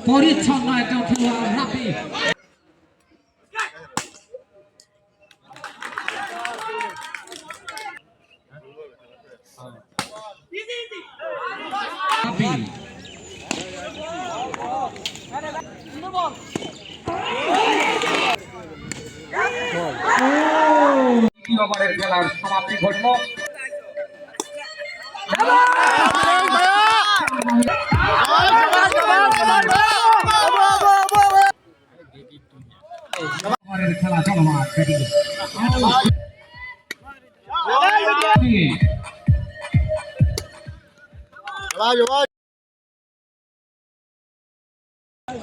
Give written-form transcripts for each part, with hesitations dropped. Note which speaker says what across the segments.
Speaker 1: পরিচ্ছন্ন একজন খেলোয়াড় রাফি।
Speaker 2: ওভারের খেলার সমাপ্তি ঘটল। খেলা চলমান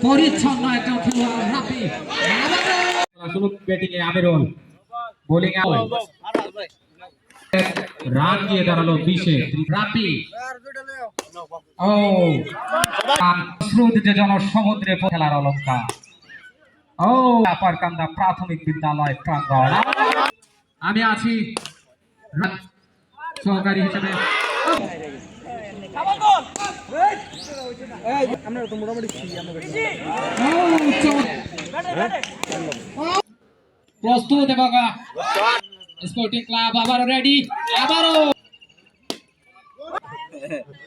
Speaker 1: পরিচ্ছন্ন একজন খেলোয়াড় রাফি।
Speaker 2: ব্যাটিং এ আমিরুল, বোলিং রান দিয়ে দাঁড়ালো 20-এ রাফি। ও স্রোত যে জনসমুদ্রে খেলার অলঙ্কার। ও আপারকান্দা প্রাথমিক বিদ্যালয় প্রাঙ্গণ। আমি আছি সহকারী হিসেবে।
Speaker 1: প্রস্তুত বাবা স্পোর্টিং ক্লাব আবারও রেডি, আবারও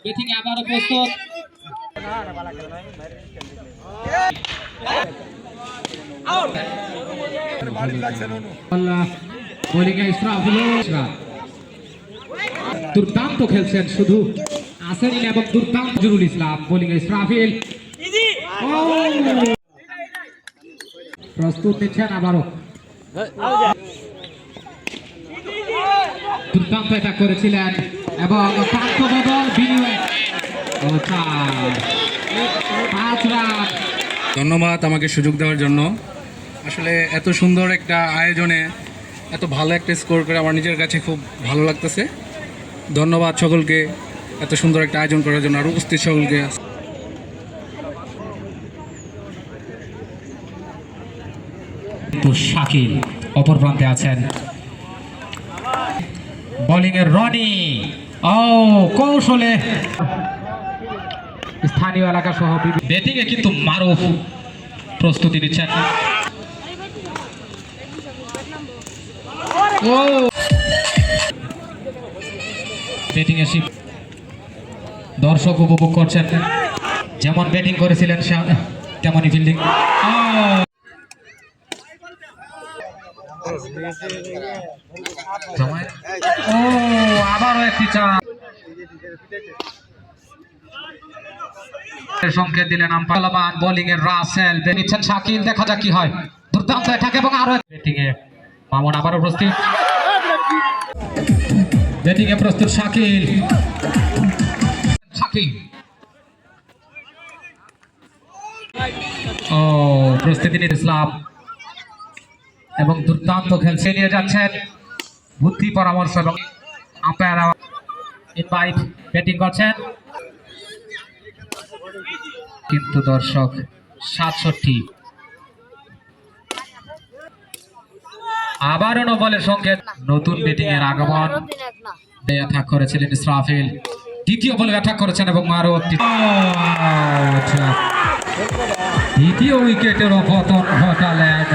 Speaker 1: ব্যাটিং আবারও প্রস্তুত। দুর্দান্ত খেলছেন শুধু আসেনিন এবং দুর্দান্ত নজরুল ইসলাম। বোলিং ইসরাফিল প্রস্তুত নিচ্ছেন আবারও। দুর্দান্ত অ্যাটাক করেছিলেন এবং প্রান্ত বদল বিনিয়োগ 5 রান।
Speaker 3: ধন্যবাদ আমাকে সুযোগ দেওয়ার জন্য। আসলে এত সুন্দর একটা আয়োজনে এত ভালো একটা স্কোর করে আমার নিজের কাছে খুব ভালো লাগতেছে। ধন্যবাদ সকলকে এত সুন্দর একটা আয়োজন করার জন্য, আর উপস্থিত সকলকে।
Speaker 1: শাকিল অপর প্রান্তে আছেন, বোলিং এর রনি। ও কৌশলে স্থানীয় এলাকা সহ ব্যাটিং এ কিন্তু মারুফ প্রস্তুতি নিচ্ছেন। ও ব্যাটিং এ দর্শক উপভোগ করছেন, যেমন ব্যাটিং করেছিলেন তেমনই ফিল্ডিং। ও আবারও একটি চার সংকেত দিলেন আম্পায়ার। বোলিং এর রাসেল নিচ্ছেন শাকিল, দেখা যাক কি হয়। দুর্দান্ত অ্যাটাক এবং আরো ব্যাটিং এ মামুন আবারও প্রস্তুত। ব্যাটিং এ প্রস্তুত শাকিল। ও প্রস্তুতি নিয়ে ইসলাম এবং দুর্দান্ত খেলছে নিয়ে যাচ্ছেন। বুদ্ধি পরামর্শ এবং আম্পায়ার ইনভাইট ব্যাটিং করছেন, কিন্তু দর্শক 67। আবারও নো বলের সংকেত। নতুন ব্যাটিং এর আগমন। অ্যাটাক করেছিলেন ইসরাফিল, দ্বিতীয় বলে অ্যাটাক করেছেন এবং আরো দ্বিতীয় উইকেটের পতন ঘটালেন।